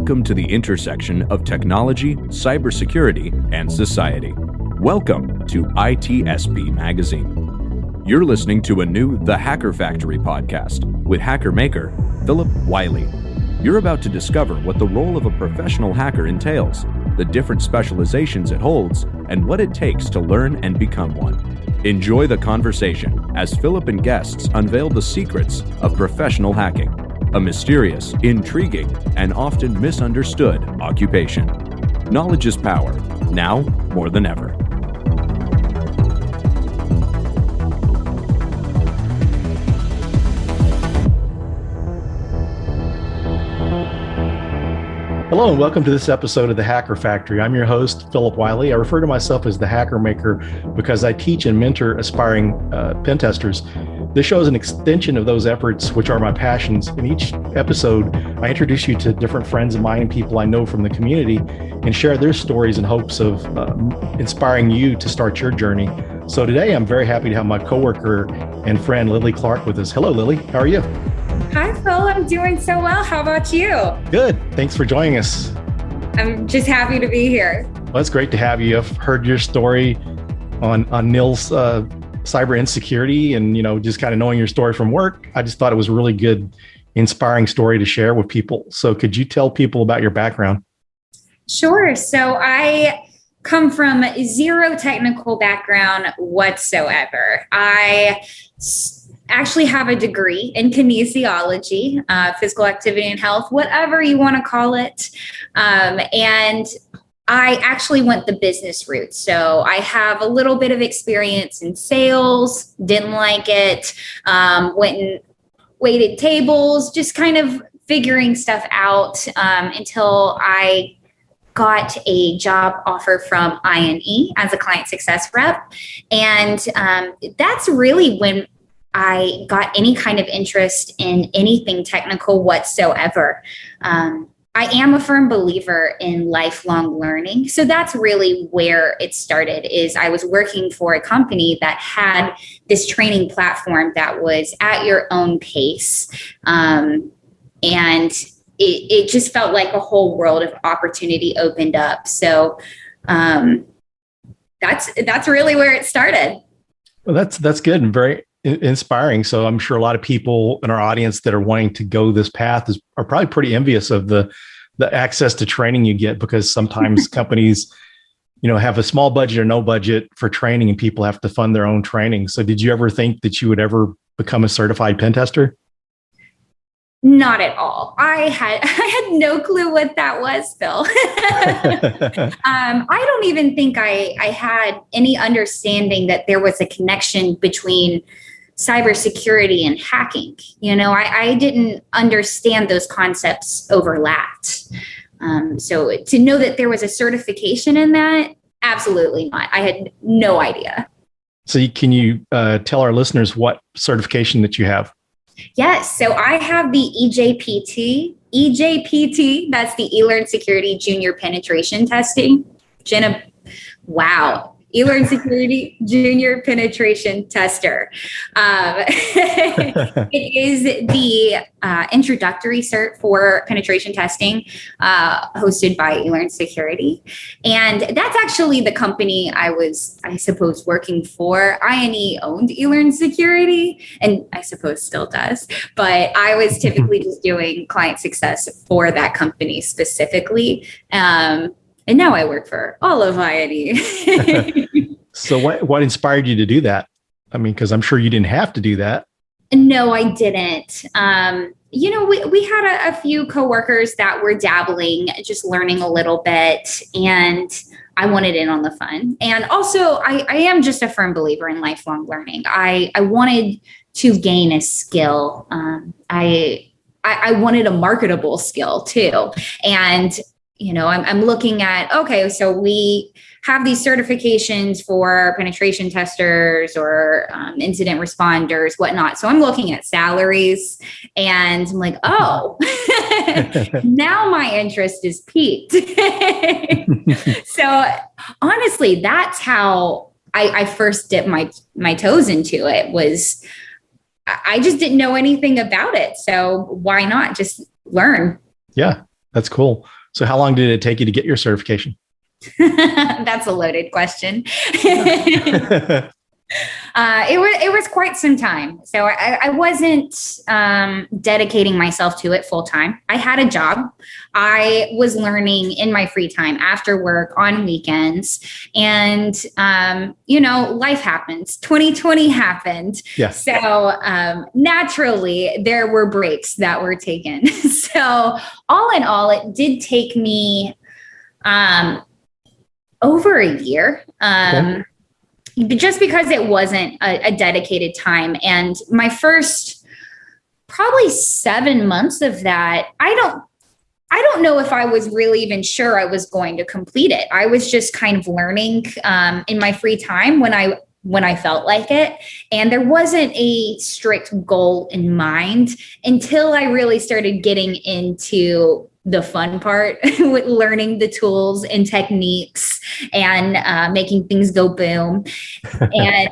Welcome to the intersection of technology, cybersecurity, and society. Welcome to ITSP Magazine. You're listening to a new The Hacker Factory podcast with hacker maker Phillip Wylie. You're about to discover what the role of a professional hacker entails, the different specializations it holds, and what it takes to learn and become one. Enjoy the conversation as Phillip and guests unveil the secrets of professional hacking, a mysterious, intriguing, and often misunderstood occupation. Knowledge is power, now more than ever. Hello and welcome to this episode of The Hacker Factory. I'm your host, Phillip Wylie. I refer to myself as the Hacker Maker because I teach and mentor aspiring pentesters. This show is an extension of those efforts, which are my passions. In each episode, I introduce you to different friends of mine and people I know from the community and share their stories in hopes of inspiring you to start your journey. So today, I'm very happy to have my coworker and friend, Lily Clark, with us. Hello, Lily. How are you? Hi, Phil. I'm doing so well. How about you? Good. Thanks for joining us. I'm just happy to be here. Well, it's great to have you. I've heard your story on Nil's cyber insecurity and, just kind of knowing your story from work. I just thought it was a really good, inspiring story to share with people. So could you tell people about your background? Sure. So I come from zero technical background whatsoever. I actually have a degree in kinesiology, physical activity and health, whatever you want to call it. And I actually went the business route. So I have a little bit of experience in sales, didn't like it, went and waited tables, just kind of figuring stuff out until I got a job offer from INE as a client success rep. And that's really when I got any kind of interest in anything technical whatsoever. I am a firm believer in lifelong learning. So that's really where it started. Is I was working for a company that had this training platform that was at your own pace. And it just felt like a whole world of opportunity opened up. So that's really where it started. Well, that's good and very inspiring. So I'm sure a lot of people in our audience that are wanting to go this path are probably pretty envious of the access to training you get, because sometimes companies, have a small budget or no budget for training and people have to fund their own training. So did you ever think that you would ever become a certified pen tester? Not at all. I had no clue what that was, Phil. I don't even think I had any understanding that there was a connection between cybersecurity and hacking. I didn't understand those concepts overlapped. So to know that there was a certification in that, absolutely not. I had no idea. So can you tell our listeners what certification that you have? Yes. So I have the eJPT. That's the eLearn Security Junior Penetration Testing. Jenna, wow. eLearn Security Junior Penetration Tester. It is the introductory cert for penetration testing hosted by eLearn Security. And that's actually the company I was, working for. INE owned eLearn Security, and I suppose still does. But I was typically just doing client success for that company specifically. And now I work for all of INE. So what inspired you to do that? I mean, because I'm sure you didn't have to do that. No, I didn't. We had a few coworkers that were dabbling, just learning a little bit, and I wanted in on the fun. And also, I am just a firm believer in lifelong learning. I wanted to gain a skill. I wanted a marketable skill too. And I'm looking at, okay, so we have these certifications for penetration testers or incident responders, whatnot. So I'm looking at salaries and I'm like, oh, now my interest is piqued. So honestly, that's how I first dipped my toes into it. Was I just didn't know anything about it. So why not just learn? Yeah. That's cool. So how long did it take you to get your certification? That's a loaded question. It was quite some time. So I wasn't dedicating myself to it full time. I had a job. I was learning in my free time after work on weekends. And, life happens. 2020 happened. Yeah. So naturally, there were breaks that were taken. So all in all, it did take me over a year. Okay. Just because it wasn't a dedicated time. And my first probably 7 months of that, I don't know if I was really even sure I was going to complete it. I was just kind of learning in my free time when I felt like it. And there wasn't a strict goal in mind until I really started getting into the fun part with learning the tools and techniques and making things go boom. And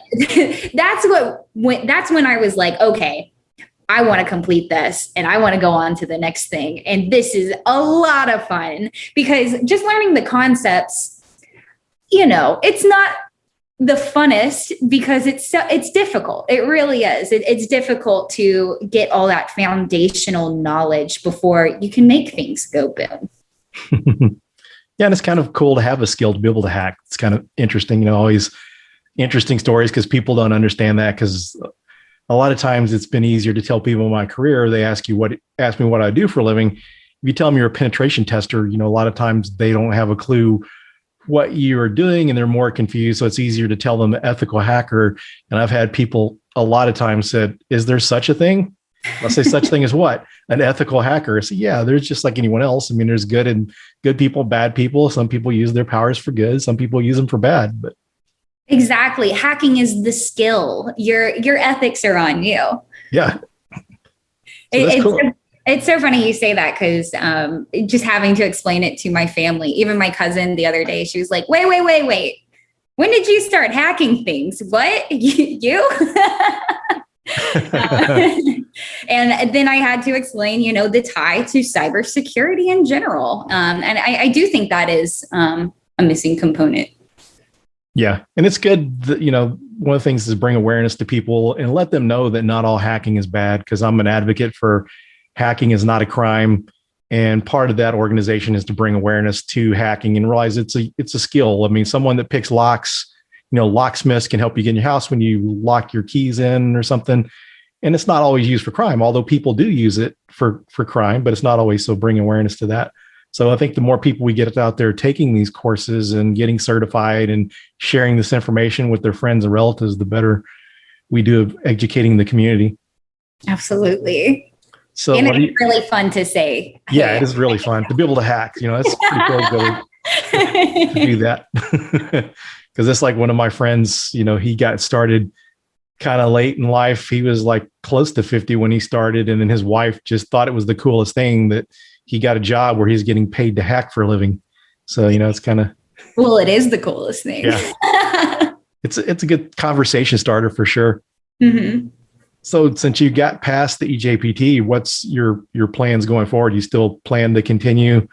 that's when I was like, okay, I want to complete this and I want to go on to the next thing. And this is a lot of fun because just learning the concepts, it's not the funnest because it's difficult. It really is. It's difficult to get all that foundational knowledge before you can make things go boom. Yeah, and it's kind of cool to have a skill to be able to hack. It's kind of interesting, always interesting stories because people don't understand that because a lot of times it's been easier to tell people in my career, they ask me what I do for a living. If you tell them you're a penetration tester, a lot of times they don't have a clue what you are doing and they're more confused. So it's easier to tell them ethical hacker. And I've had people a lot of times said, is there such a thing? I'll say such thing as what? An ethical hacker. I say, yeah, there's just like anyone else. I mean, there's good people, bad people. Some people use their powers for good. Some people use them for bad, but exactly. Hacking is the skill. Your ethics are on you. Yeah. So cool. It's so funny you say that because just having to explain it to my family, even my cousin the other day, she was like, wait. When did you start hacking things? What? You? And then I had to explain, the tie to cybersecurity in general. And I do think that is a missing component. Yeah. And it's good that, one of the things is bring awareness to people and let them know that not all hacking is bad because I'm an advocate for hacking is not a crime. And part of that organization is to bring awareness to hacking and realize it's a skill. I mean, someone that picks locks, locksmiths can help you get in your house when you lock your keys in or something. And it's not always used for crime, although people do use it for crime, but it's not always. So bring awareness to that. So I think the more people we get out there taking these courses and getting certified and sharing this information with their friends and relatives, the better we do of educating the community. Absolutely. So and it's really fun to say. Yeah, it is really fun to be able to hack. It's pretty cool to do that. Because it's like one of my friends, he got started kind of late in life. He was like close to 50 when he started. And then his wife just thought it was the coolest thing that he got a job where he's getting paid to hack for a living. So, it's kind of. Well, it is the coolest thing. Yeah. It's a good conversation starter for sure. Mm-hmm. So since you got past the eJPT, what's your plans going forward? You still plan to continue?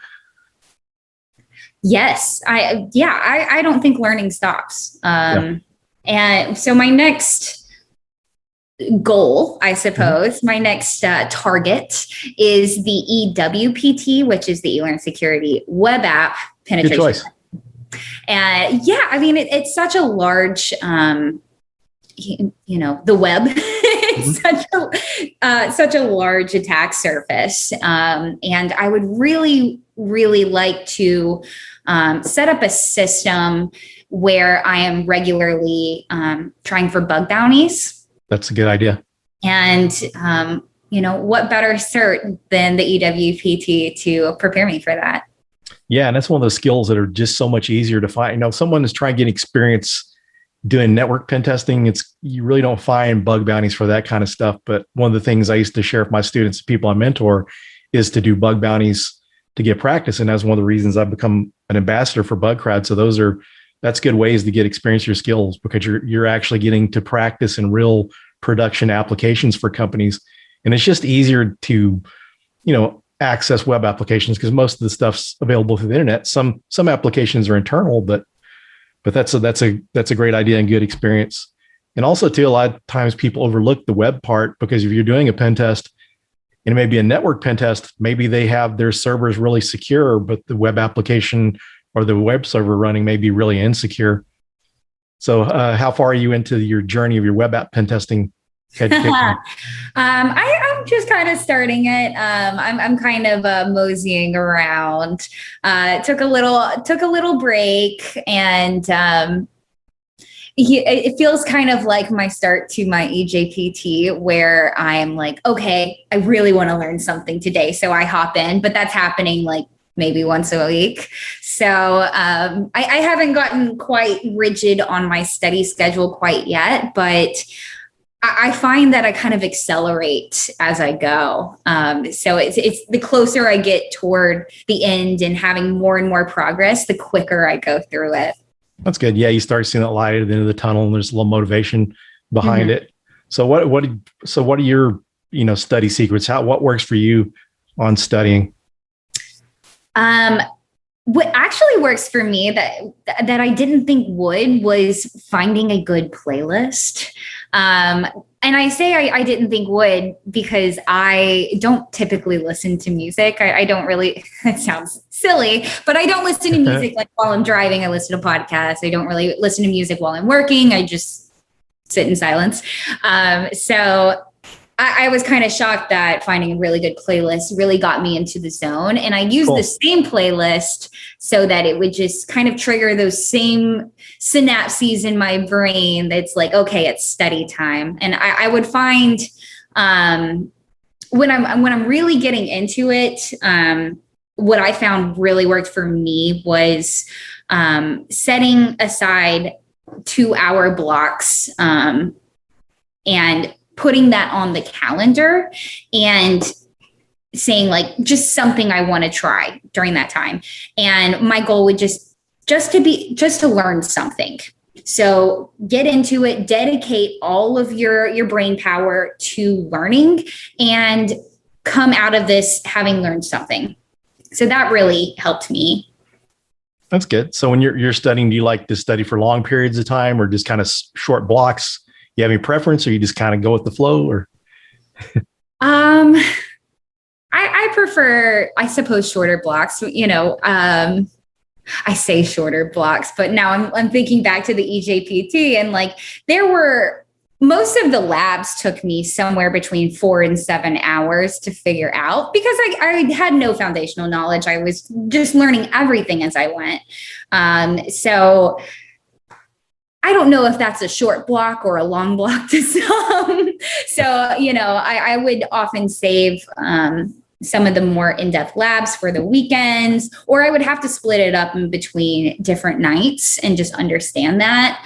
Yes. I don't think learning stops. And so my next goal, I suppose, my next target is the eWPT, which is the eLearn Security web app penetration. Good choice. And it's such a large, the web. It's such a large attack surface. And I would really, really like to set up a system where I am regularly trying for bug bounties. That's a good idea. And, what better cert than the eWPT to prepare me for that? Yeah. And that's one of those skills that are just so much easier to find. If someone is trying to get experience doing network pen testing, you really don't find bug bounties for that kind of stuff. But one of the things I used to share with my students, people I mentor, is to do bug bounties to get practice. And that's one of the reasons I've become an ambassador for Bug Crowd. So that's good ways to get experience your skills because you're actually getting to practice in real production applications for companies. And it's just easier to, access web applications because most of the stuff's available through the internet. Some applications are internal, but that's a great idea and good experience. And also too, a lot of times people overlook the web part because if you're doing a pen test and it may be a network pen test, maybe they have their servers really secure, but the web application or the web server running may be really insecure. So how far are you into your journey of your web app pen testing education? I'm just kind of starting it. I'm kind of moseying around. Took a little break, and it feels kind of like my start to my eJPT, where I'm like, okay, I really want to learn something today, so I hop in. But that's happening like maybe once a week. So I haven't gotten quite rigid on my study schedule quite yet, but I find that I kind of accelerate as I go. So it's the closer I get toward the end and having more and more progress, the quicker I go through it. That's good. Yeah, you start seeing that light at the end of the tunnel, and there's a little motivation behind it. So what are your study secrets? What works for you on studying? What actually works for me that I didn't think would was finding a good playlist. And I say I didn't think would because I don't typically listen to music. I don't really, it sounds silly, but I don't listen to music like while I'm driving. I listen to podcasts. I don't really listen to music while I'm working. I just sit in silence. So I was kind of shocked that finding a really good playlist really got me into the zone. And I used the same playlist so that it would just kind of trigger those same synapses in my brain that's like, okay, it's study time. And I would find when I'm really getting into it, what I found really worked for me was setting aside 2-hour blocks and putting that on the calendar and saying like just something I want to try during that time. And my goal would just to learn something. So get into it, dedicate all of your brain power to learning and come out of this having learned something. So that really helped me. That's good. So when you're studying, do you like to study for long periods of time or just kind of short blocks? You have any preference, or you just kind of go with the flow? Or I prefer, I suppose, shorter blocks. I say shorter blocks, but now I'm thinking back to the eJPT, and like most of the labs took me somewhere between 4 and 7 hours to figure out because I had no foundational knowledge. I was just learning everything as I went. So I don't know if that's a short block or a long block to some. So, I would often save some of the more in-depth labs for the weekends, or I would have to split it up in between different nights and just understand that.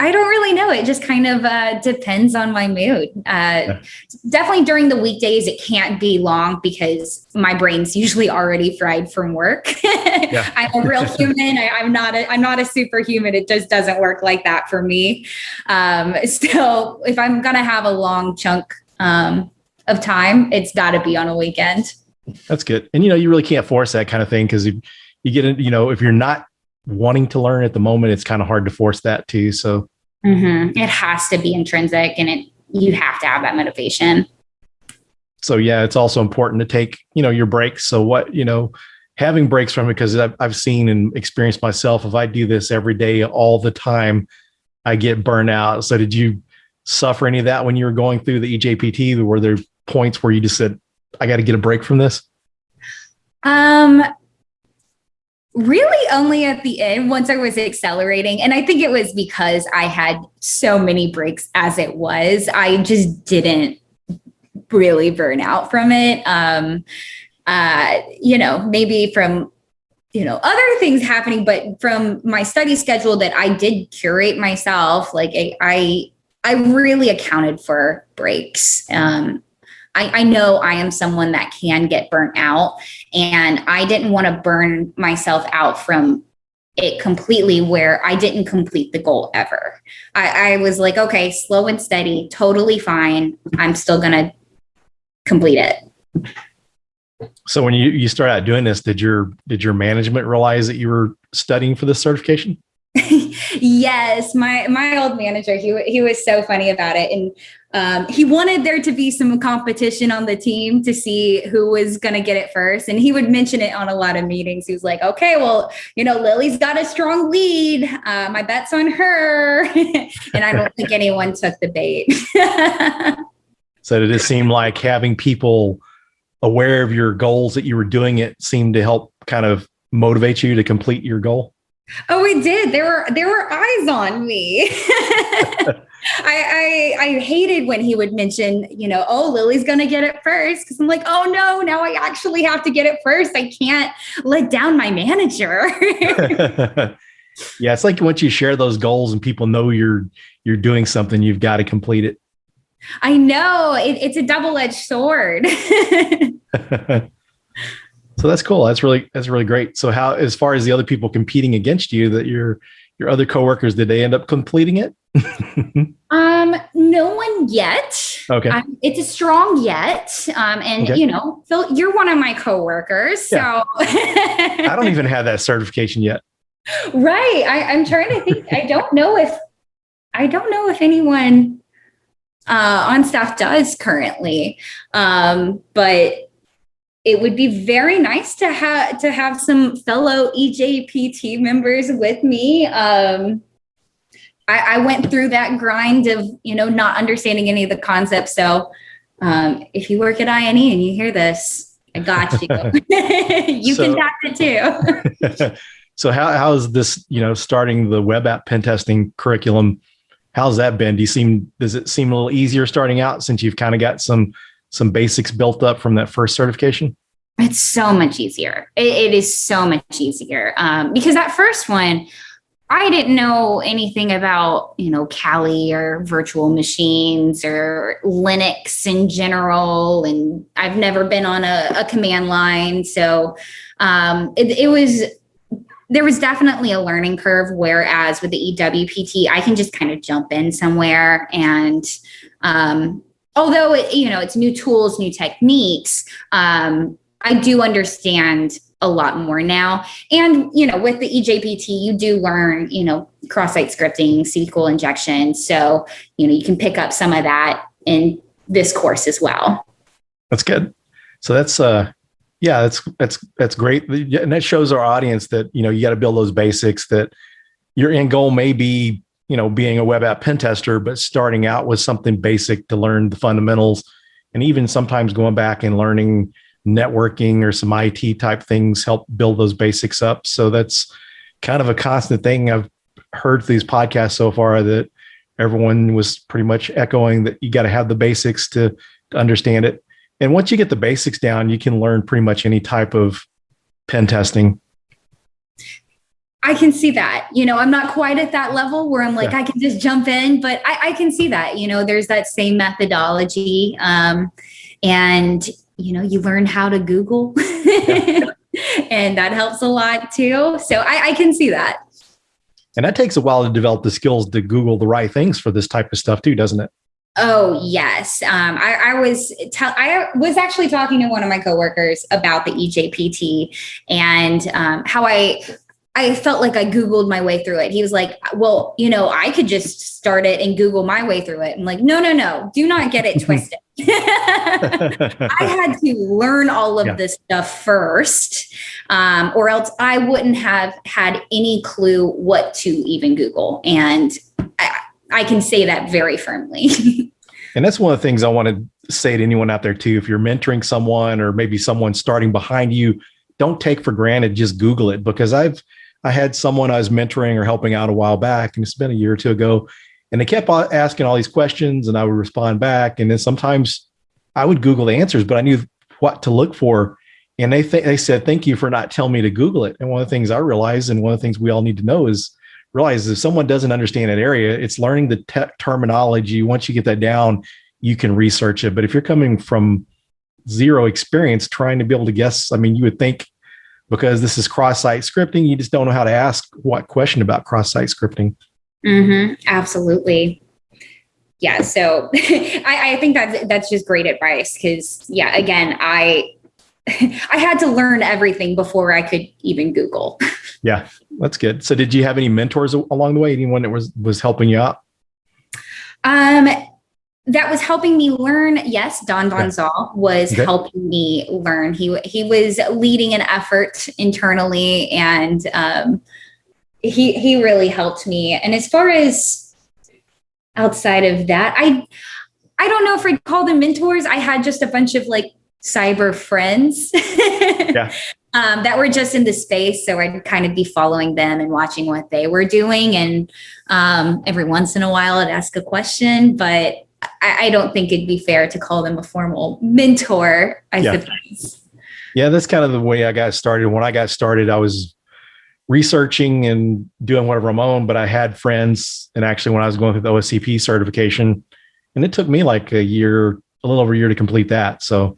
I don't really know. It just kind of depends on my mood. Definitely during the weekdays, it can't be long because my brain's usually already fried from work. Yeah. I'm a real human. I'm not a superhuman. It just doesn't work like that for me. So if I'm going to have a long chunk of time, it's got to be on a weekend. That's good. And, you really can't force that kind of thing because you get in, if you're not wanting to learn at the moment, it's kind of hard to force that too. So it has to be intrinsic, and you have to have that motivation. So yeah, it's also important to take, your breaks. So having breaks from it, because I've seen and experienced myself, if I do this every day, all the time, I get burnt out. So did you suffer any of that when you were going through the eJPT? Were there points where you just said, I got to get a break from this? Really only at the end, once I was accelerating. And I think it was because I had so many breaks as it was. I just didn't really burn out from it. Maybe from, other things happening, but from my study schedule that I did curate myself, like I really accounted for breaks. I know I am someone that can get burnt out, and I didn't want to burn myself out from it completely where I didn't complete the goal ever. I was like, okay, slow and steady, totally fine. I'm still going to complete it. So when you started out doing this, did your management realize that you were studying for this certification? Yes, my old manager, he was so funny about it, and he wanted there to be some competition on the team to see who was going to get it first. And he would mention it on a lot of meetings. He was like, "Okay, well, Lily's got a strong lead. My bet's on her." And I don't think anyone took the bait. So did it seem like having people aware of your goals that you were doing it seemed to help kind of motivate you to complete your goal? Oh, it did. There were eyes on me. I hated when he would mention, "Oh, Lily's going to get it first." Cause I'm like, "Oh no, now I actually have to get it first. I can't let down my manager." Yeah. It's like once you share those goals and people know you're doing something, you've got to complete it. I know it's a double-edged sword. So that's cool. That's really great. So how, as far as the other people competing against you, that your other coworkers, did they end up completing it? No one yet. Okay. It's a strong yet. And okay. Phil, you're one of my coworkers. So yeah. I don't even have that certification yet. Right. I'm trying to think. I don't know if anyone on staff does currently. But it would be very nice to have some fellow eJPT members with me. I went through that grind of, not understanding any of the concepts. So if you work at INE and you hear this, I got you. You can tap it too. So how is this, starting the web app pen testing curriculum? How's that been? Does it seem a little easier starting out since you've kind of got some basics built up from that first certification? It's so much easier. It is so much easier because that first one, I didn't know anything about, Kali or virtual machines or Linux in general. And I've never been on a command line. So there was definitely a learning curve. Whereas with the eJPT, I can just kind of jump in somewhere. And although it's new tools, new techniques, I do understand a lot more now. And, with the eJPT, you do learn, cross-site scripting, SQL injection. So, you can pick up some of that in this course as well. That's good. So that's great. And that shows our audience that, you got to build those basics, that your end goal may be, being a web app pen tester, but starting out with something basic to learn the fundamentals, and even sometimes going back and learning networking or some IT type things help build those basics up. So that's kind of a constant thing I've heard through these podcasts so far, that everyone was pretty much echoing that you got to have the basics to understand it. And once you get the basics down, you can learn pretty much any type of pen testing. I can see that. I'm not quite at that level where I'm like, I can just jump in, but I can see that, there's that same methodology. And you learn how to Google and that helps a lot too. So I can see that. And that takes a while to develop the skills to Google the right things for this type of stuff too, doesn't it? Oh, yes. I was actually talking to one of my coworkers about the eJPT and how I felt like I Googled my way through it. He was like, "Well, I could just start it and Google my way through it." I'm like, no, do not get it twisted. I had to learn all of this stuff first, or else I wouldn't have had any clue what to even Google. And I can say that very firmly. And that's one of the things I want to say to anyone out there too. If you're mentoring someone or maybe someone starting behind you, don't take for granted, just Google it. Because I had someone I was mentoring or helping out a while back, and it's been a year or two ago, and they kept asking all these questions and I would respond back. And then sometimes I would Google the answers, but I knew what to look for. And they said, "Thank you for not telling me to Google it." And one of the things I realized, and one of the things we all need to know, is realize if someone doesn't understand that area, it's learning the terminology. Once you get that down, you can research it. But if you're coming from zero experience trying to be able to guess, you would think because this is cross-site scripting, you just don't know how to ask what question about cross-site scripting. Mm-hmm, absolutely. yeah, so I think that's just great advice because, yeah, again, I had to learn everything before I could even Google. Yeah, that's good. So did you have any mentors along the way? Anyone that was helping you out? That was helping me learn. Yes, Don Von Zahl was helping me learn. He was leading an effort internally, and he really helped me. And as far as outside of that, I don't know if I'd call them mentors. I had just a bunch of like cyber friends that were just in the space. So I'd kind of be following them and watching what they were doing. And every once in a while I'd ask a question, but I don't think it'd be fair to call them a formal mentor, I suppose. Yeah, that's kind of the way I got started. When I got started, I was researching and doing whatever I'm on, but I had friends. And actually, when I was going through the OSCP certification, and it took me like a little over a year to complete that. So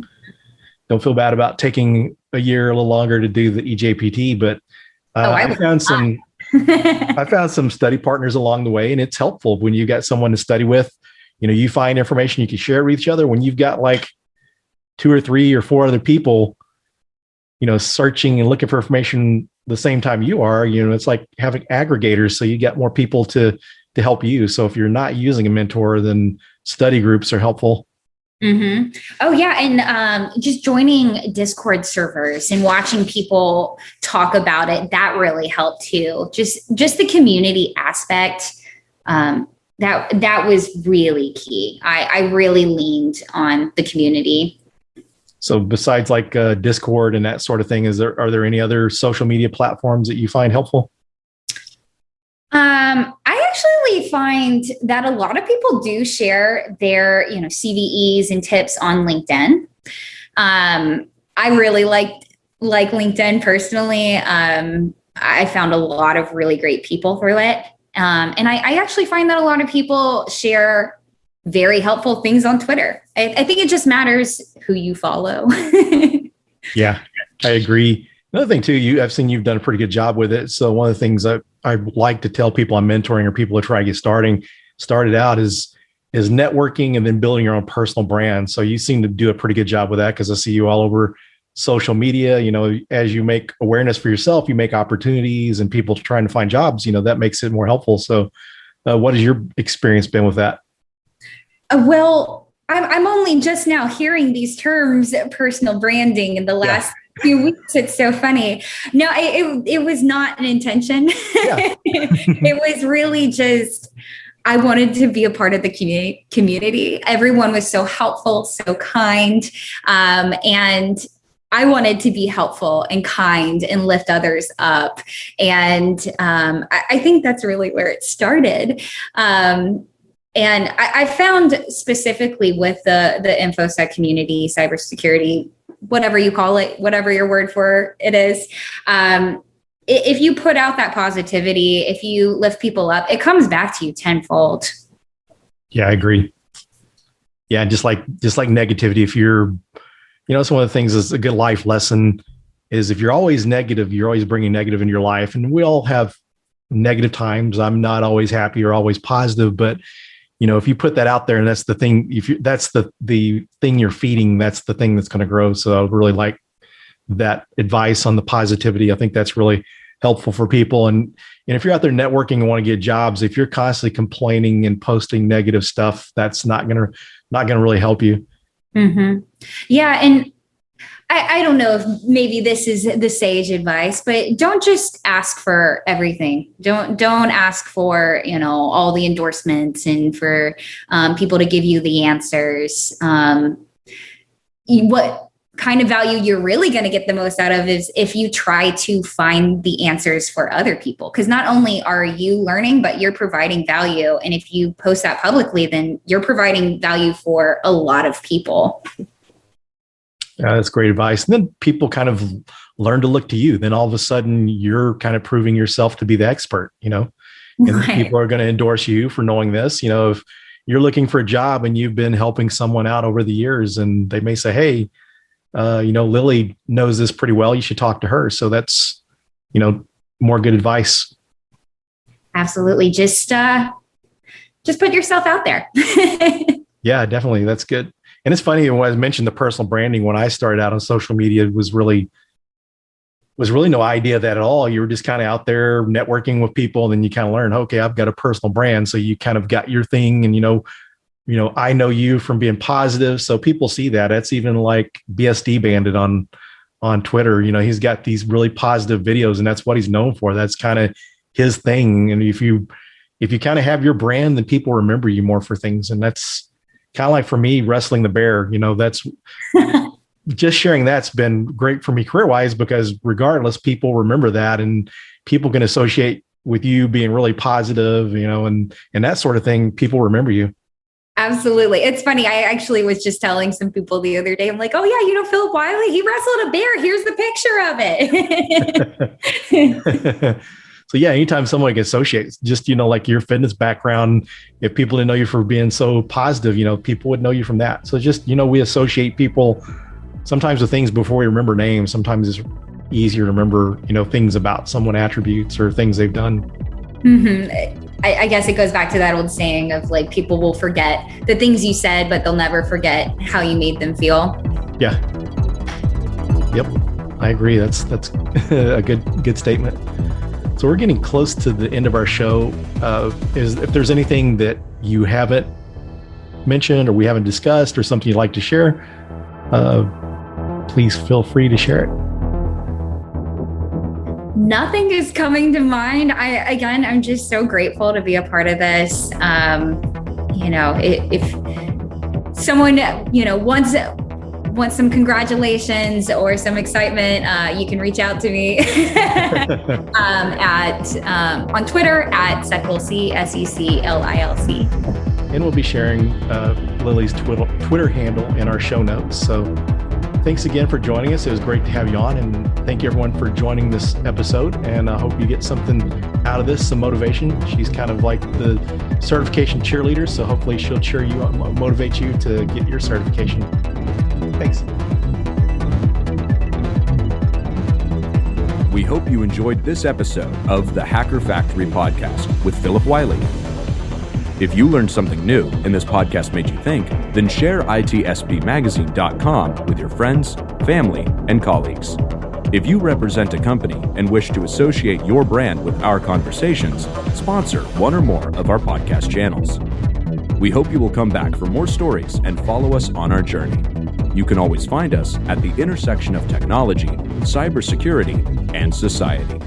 don't feel bad about taking a year, a little longer to do the eJPT, but I found some study partners along the way, and it's helpful when you got someone to study with. You find information, you can share it with each other. When you've got like 2 or 3 or 4 other people, searching and looking for information the same time you are, it's like having aggregators. So you get more people to help you. So if you're not using a mentor, then study groups are helpful. Mm-hmm. Oh yeah. And just joining Discord servers and watching people talk about it, that really helped too. Just the community aspect. That was really key. I really leaned on the community. So besides like Discord and that sort of thing, are there any other social media platforms that you find helpful? I actually find that a lot of people do share their, CVEs and tips on LinkedIn. I really like LinkedIn personally. I found a lot of really great people through it. And I actually find that a lot of people share very helpful things on Twitter. I think it just matters who you follow. Yeah, I agree. Another thing too, I've seen you've done a pretty good job with it. So one of the things I like to tell people I'm mentoring or people who try to get started out is networking and then building your own personal brand. So you seem to do a pretty good job with that because I see you all over social media. As you make awareness for yourself, you make opportunities and people trying to find jobs, that makes it more helpful. So what has your experience been with that? Well, I'm only just now hearing these terms, personal branding, in the last few weeks. It's so funny. No, it was not an intention. Yeah. It was really just, I wanted to be a part of the community. Everyone was so helpful, so kind. And I wanted to be helpful and kind and lift others up. And I think that's really where it started. And I found specifically with the InfoSec community, cybersecurity, whatever you call it, whatever your word for it is, if you put out that positivity, if you lift people up, it comes back to you tenfold. Yeah, I agree. Yeah, just like negativity. If you're, it's one of the things that's a good life lesson is if you're always negative, you're always bringing negative in your life. And we all have negative times. I'm not always happy or always positive, but if you put that out there and that's the thing, that's the thing you're feeding, that's the thing that's going to grow. So I would really like that advice on the positivity. I think that's really helpful for people. And if you're out there networking and want to get jobs, if you're constantly complaining and posting negative stuff, that's not going to really help you. Mm-hmm. Yeah. And I don't know if maybe this is the sage advice, but don't just ask for everything. Don't ask for, all the endorsements and for people to give you the answers. What kind of value you're really going to get the most out of is if you try to find the answers for other people, because not only are you learning, but you're providing value. And if you post that publicly, then you're providing value for a lot of people. Yeah, that's great advice. And then people kind of learn to look to you. Then all of a sudden you're kind of proving yourself to be the expert, and people are going to endorse you for knowing this. If you're looking for a job and you've been helping someone out over the years and they may say, hey, Lily knows this pretty well, you should talk to her. So that's, more good advice. Absolutely. Just just put yourself out there. Yeah, definitely. That's good. And it's funny when I mentioned the personal branding, when I started out on social media, it was really no idea of that at all. You were just kind of out there networking with people, and then you kind of learn, okay, I've got a personal brand. So you kind of got your thing, and I know you from being positive. So people see that. That's even like BSD Bandit on Twitter. He's got these really positive videos, and that's what he's known for. That's kind of his thing. And if you kind of have your brand, then people remember you more for things. And that's kind of like for me, wrestling the bear, that's just sharing. That's been great for me career-wise, because regardless, people remember that, and people can associate with you being really positive, and that sort of thing. People remember you. Absolutely. It's funny. I actually was just telling some people the other day, I'm like, oh yeah, Phillip Wylie, he wrestled a bear. Here's the picture of it. So yeah, anytime someone can associate just, like your fitness background, if people didn't know you for being so positive, people would know you from that. So just, we associate people sometimes with things before we remember names. Sometimes it's easier to remember, things about someone, attributes or things they've done. Mm-hmm. I guess it goes back to that old saying of like, people will forget the things you said, but they'll never forget how you made them feel. Yeah. Yep. I agree. That's a good statement. So we're getting close to the end of our show. If there's anything that you haven't mentioned or we haven't discussed or something you'd like to share, please feel free to share it. Nothing is coming to mind. I'm just so grateful to be a part of this. If someone, wants some congratulations or some excitement, you can reach out to me on Twitter at Seclilc, SECLILC. And we'll be sharing Lily's Twitter handle in our show notes. So thanks again for joining us. It was great to have you on, and thank you everyone for joining this episode. And I hope you get something out of this, some motivation. She's kind of like the certification cheerleader, so hopefully she'll cheer you up, motivate you to get your certification. Thanks. We hope you enjoyed this episode of the Hacker Factory podcast with Phillip Wylie. If you learned something new and this podcast made you think, then share itspmagazine.com with your friends, family, and colleagues. If you represent a company and wish to associate your brand with our conversations, sponsor one or more of our podcast channels. We hope you will come back for more stories and follow us on our journey. You can always find us at the intersection of technology, cybersecurity, and society.